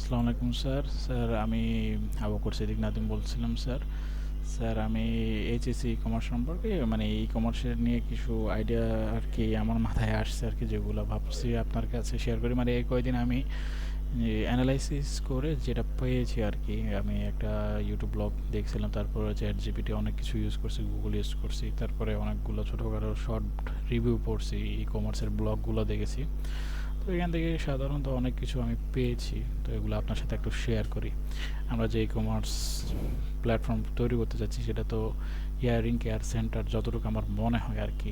আসসালামু আলাইকুম স্যার। আমি আবু বকর সিদ্দিক নাদিম বলছিলাম স্যার। আমি এইচএসসি কমার্স সম্পর্কে মানে ই কমার্সের নিয়ে কিছু আইডিয়া আর কি আমার মাথায় আসছে আর কি, যেগুলো ভাবছি আপনার কাছে শেয়ার করি। মানে এই কয়দিন আমি অ্যানালাইসিস করে যেটা পেয়েছি আর কি, আমি একটা ইউটিউব ব্লগ দেখছিলাম, তারপরে চ্যাট জিপিটি অনেক কিছু ইউজ করছি, গুগল ইউজ করছি, তারপরে অনেকগুলো ছোটোখাটো শর্ট রিভিউ পড়ছি, ই কমার্সের ব্লগগুলো দেখেছি। তো এখান থেকে সাধারণত অনেক কিছু আমি পেয়েছি, তো এগুলো আপনার সাথে একটু শেয়ার করি। আমরা যে ই কমার্স প্ল্যাটফর্ম তৈরি করতে চাচ্ছি সেটা তো ইয়ারিং কেয়ার সেন্টার, যতটুকু আমার মনে হয় আর কি।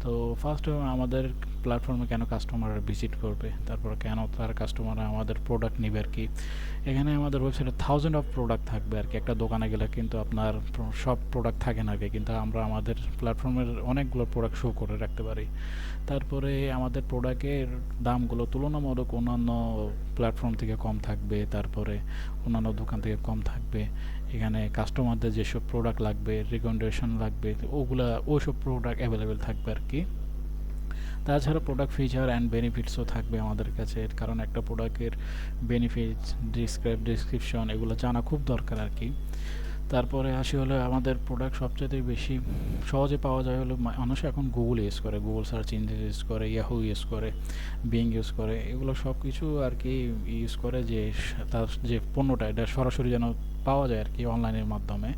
তো ফার্স্ট আমাদের প্ল্যাটফর্মে কেন কাস্টমাররা ভিজিট করবে, তারপর কেন তার কাস্টমাররা আমাদের প্রোডাক্ট নেবে আর কি। এখানে আমাদের ওয়েবসাইটে থাউজেন্ড অফ প্রোডাক্ট থাকবে আর কি। একটা দোকানে গেলে কিন্তু আপনার সব প্রোডাক্ট থাকে না আর কি, কিন্তু আমরা আমাদের প্ল্যাটফর্মের অনেকগুলো প্রোডাক্ট শো করে রাখতে পারি। তারপরে আমাদের প্রোডাক্টের দামগুলো তুলনামূলক অন্যান্য প্ল্যাটফর্ম থেকে কম থাকবে, তারপরে অন্যান্য দোকান থেকে কম থাকবে। এখানে কাস্টমারদের যেসব প্রোডাক্ট লাগবে, রিকমেন্ডেশন লাগবে, ওইসব প্রোডাক্ট অ্যাভেলেবেল থাকবে আর কি। তাছাড়া প্রোডাক্ট ফিচার অ্যান্ড বেনিফিটসও থাকবে আমাদের কাছে, কারণ একটা প্রোডাক্টের বেনিফিটস, ডিসক্রিপশন এগুলো জানা খুব দরকার আর কি। তারপরে আসি হলো আমাদের প্রোডাক্ট সবচেয়ে বেশি সহজে পাওয়া যায় হলো, মানুষ এখন গুগল ইউজ করে, গুগল সার্চ ইঞ্জিন ইউজ করে, ইয়াহু ইউজ করে, বিং ইউজ করে, এগুলো সব কিছু আর কি ইউজ করে যে তার যে পণ্যটা এটা সরাসরি যেন পাওয়া যায় আর কি অনলাইনের মাধ্যমে।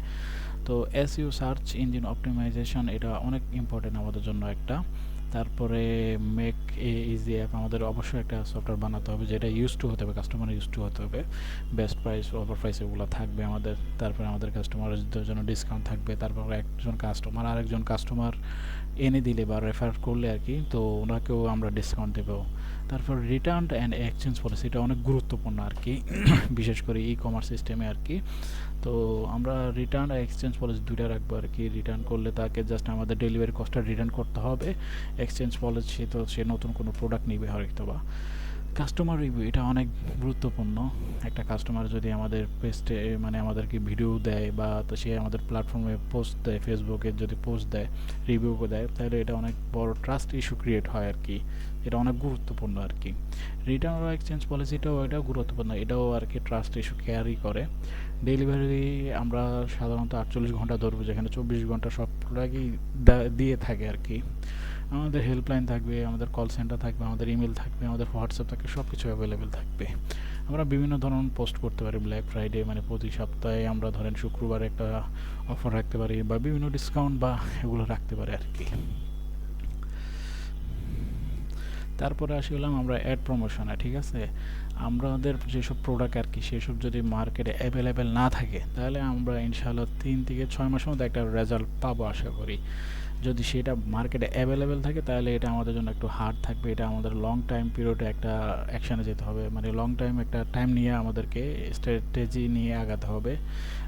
তো এসইও সার্চ ইঞ্জিন অপটিমাইজেশন এটা অনেক ইম্পর্টেন্ট আমাদের জন্য একটা। তারপরে মেক এ ইজি অ্যাপ, আমাদের অবশ্যই একটা সফটওয়্যার বানাতে হবে যেটা ইউজ টু হতে হবে, কাস্টমার ইউজ টু হতে হবে। বেস্ট প্রাইস, অফার প্রাইস এগুলো থাকবে আমাদের। তারপরে আমাদের কাস্টমারদের জন্য ডিসকাউন্ট থাকবে। তারপর একজন কাস্টমার আরেকজন কাস্টমার এনে দিলে বা রেফার করলে আর কি, তো ওনাকেও আমরা ডিসকাউন্ট দেবো। তারপর রিটার্ন অ্যান্ড এক্সচেঞ্জ পলিসি, এটা অনেক গুরুত্বপূর্ণ আর কি বিশেষ করে ই কমার্স সিস্টেমে আর কি। তো আমরা রিটার্ন আর এক্সচেঞ্জ পলিসি দুইটা রাখবো আর কি। রিটার্ন করলে তাকে জাস্ট আমাদের ডেলিভারি কস্টটা রিটার্ন করতে হবে। এক্সচেঞ্জ পলিসি তো সে নতুন কোনো প্রোডাক্ট নিবে হয়তো বা। কাস্টমার রিভিউ এটা অনেক গুরুত্বপূর্ণ। একটা কাস্টমার যদি আমাদের পেজে মানে আমাদেরকে ভিডিও দেয় বা তো সে আমাদের প্ল্যাটফর্মে পোস্ট দেয়, ফেসবুকে যদি পোস্ট দেয়, রিভিউ দেয়, তাহলে এটা অনেক বড় ট্রাস্ট ইস্যু ক্রিয়েট হয় আর কি। এটা অনেক গুরুত্বপূর্ণ আর কি। রিটার্ন ও এক্সচেঞ্জ পলিসিটাও এটাও গুরুত্বপূর্ণ, এটাও আর কি ট্রাস্ট ইস্যু ক্যারি করে। ডেলিভারি আমরা সাধারণত 48 ঘন্টা ধরবো, যেখানে 24 ঘন্টা সব প্রোডাক্টই দিয়ে থাকে আর কি। আমাদের হেল্পলাইন থাকবে, আমাদের কল সেন্টার থাকবে, আমাদের ইমেল থাকবে, আমাদের হোয়াটসঅ্যাপ থাকবে, সব কিছু অ্যাভেলেবেল থাকবে। আমরা বিভিন্ন ধরনের পোস্ট করতে পারি। ব্ল্যাক ফ্রাইডে মানে প্রতি সপ্তাহে আমরা ধরেন শুক্রবার একটা অফার রাখতে পারি, বা বিভিন্ন ডিসকাউন্ট বা এগুলো রাখতে পারি আর কি। তারপরে আসি হলাম আমরা অ্যাড প্রমোশনে, ঠিক আছে। আমাদের যেসব প্রোডাক্ট আর কি সেসব যদি মার্কেটে অ্যাভেলেবেল না থাকে, তাহলে আমরা ইনশাআল্লাহ 3 থেকে 6 মাসের মধ্যে একটা রেজাল্ট পাবো আশা করি। যদি সেটা মার্কেটে অ্যাভেলেবেল থাকে তাহলে এটা আমাদের জন্য একটু হার্ড থাকবে, এটা আমাদের লং টাইম পিরিয়ডে একটা অ্যাকশানে যেতে হবে, মানে লং টাইম একটা টাইম নিয়ে আমাদেরকে স্ট্র্যাটেজি নিয়ে আগাতে হবে।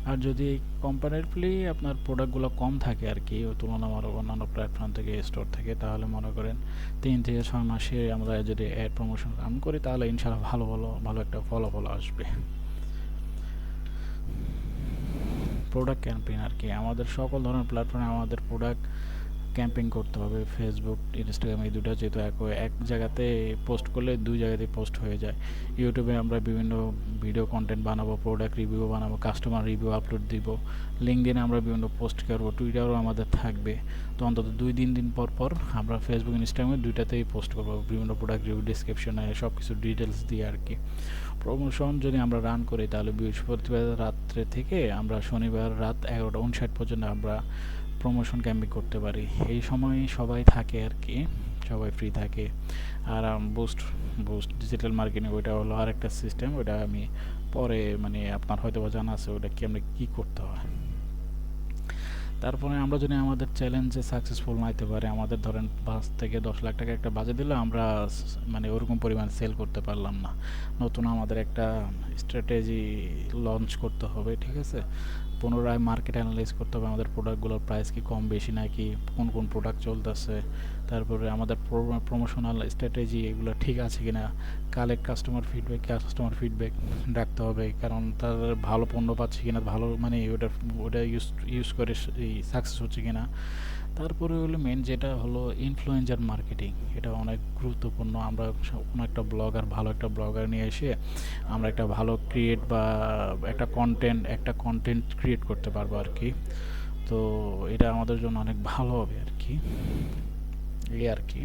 আর যদি কম্পারেটিভলি আপনার প্রোডাক্টগুলো কম থাকে আর কি তুলনামূলক অন্যান্য প্ল্যাটফর্ম থেকে, স্টোর থেকে, তাহলে মনে করেন 3 থেকে 6 মাসে আমরা যদি অ্যাড প্রমোশন রান করি তাহলে ইনশাআল্লাহ ভালো ভালো ভালো একটা ফলাফল আসবে। প্রোডাক্ট ক্যাম্পেইন আর কি, আমাদের সকল ধরনের প্ল্যাটফর্মে আমাদের প্রোডাক্ট ক্যাম্পিং করতে হবে। ফেসবুক, ইনস্টাগ্রাম এই দুটো যেহেতু এক জায়গাতে পোস্ট করলে দুই জায়গাতেই পোস্ট হয়ে যায়। ইউটিউবে আমরা বিভিন্ন ভিডিও কন্টেন্ট বানাবো, প্রোডাক্ট রিভিউ বানাবো, কাস্টমার রিভিউ আপলোড দিব। লিঙ্কডিনে আমরা বিভিন্ন পোস্ট করবো, টুইটারও আমাদের থাকবে। তো অন্তত 2-3 দিন পর পর আমরা ফেসবুক, ইনস্টাগ্রামে দুইটাতেই পোস্ট করবো বিভিন্ন প্রোডাক্ট রিভিউ, ডিসক্রিপশনে সব কিছু ডিটেলস দিয়ে আর কি। প্রমোশন যদি আমরা রান করি তাহলে বৃহস্পতিবার রাত্রে থেকে আমরা শনিবার রাত 11টা 59 পর্যন্ত আমরা প্রমোশন ক্যাম্পিং করতে পারি। এই সময় সবাই থাকে আর কি, সবাই ফ্রি থাকে। আর বুস্ট বুস্ট ডিজিটাল মার্কেটিং ওইটা হলো আরেকটা সিস্টেম, ওইটা আমি পরে মানে আপনার হয়তো বা জানা আছে ওইটা কি আমরা কী করতে হয়। তারপরে আমরা যদি আমাদের চ্যালেঞ্জে সাকসেসফুল নাইতে পারি, আমাদের ধরেন 5 থেকে 10 লাখ টাকা একটা বাজেট দিলে আমরা মানে ওরকম পরিমাণ সেল করতে পারলাম না, নতুন আমাদের একটা স্ট্র্যাটেজি লঞ্চ করতে হবে, ঠিক আছে। পুনরায় মার্কেট অ্যানালাইজ করতে হবে, আমাদের প্রোডাক্টগুলোর প্রাইস কি কম বেশি নাকি, কোন কোন প্রোডাক্ট চলতেছে। তারপরে আমাদের প্রমোশনাল স্ট্র্যাটেজি এগুলো ঠিক আছে কিনা, কাস্টমার ফিডব্যাক রাখতে হবে, কারণ তাদের ভালো পণ্য পাচ্ছে কিনা, ভালো মানে ওটা ওটা ইউজ করে সাকসেস হচ্ছে কিনা। তারপরে হলো মেন যেটা হলো ইনফ্লুয়েন্সার মার্কেটিং। এটা অনেক গুরুত্বপূর্ণ। আমরা কোনো একটা ব্লগার, ভালো একটা ব্লগার নিয়ে এসে আমরা একটা ভালো ক্রিয়েট বা একটা কন্টেন্ট ক্রিয়েট করতে পারবো আর কি। তো এটা আমাদের জন্য অনেক ভালো হবে আর কি, এই আর কি।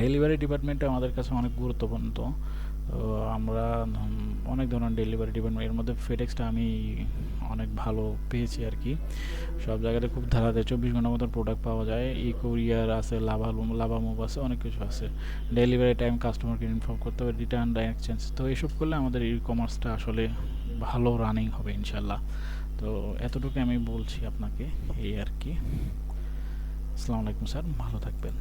ডেলিভারি ডিপার্টমেন্টটা আমাদের কাছে অনেক গুরুত্বপূর্ণ। তো আমরা অনেক ধরনের ডেলিভারি ডিপার্টমেন্ট, এর মধ্যে ফেডেক্সটা আমি অনেক ভালো পেয়েছি আর কি। সব জায়গাতে খুব ধারাতে 24 ঘন্টার মতো প্রোডাক্ট পাওয়া যায়। ই কুরিয়ার আছে, লাভা মুভ আছে, অনেক কিছু আছে। ডেলিভারি টাইম কাস্টমারকে ইনফর্ম করতে হবে, রিটার্ন এক্সচেঞ্জ। তো এইসব করলে আমাদের ই কমার্সটা আসলে ভালো রানিং হবে ইনশাল্লাহ। তো এতটুকু আমি বলছি আপনাকে, এই আর কি। আসসালামু আলাইকুম স্যার, ভালো থাকবেন।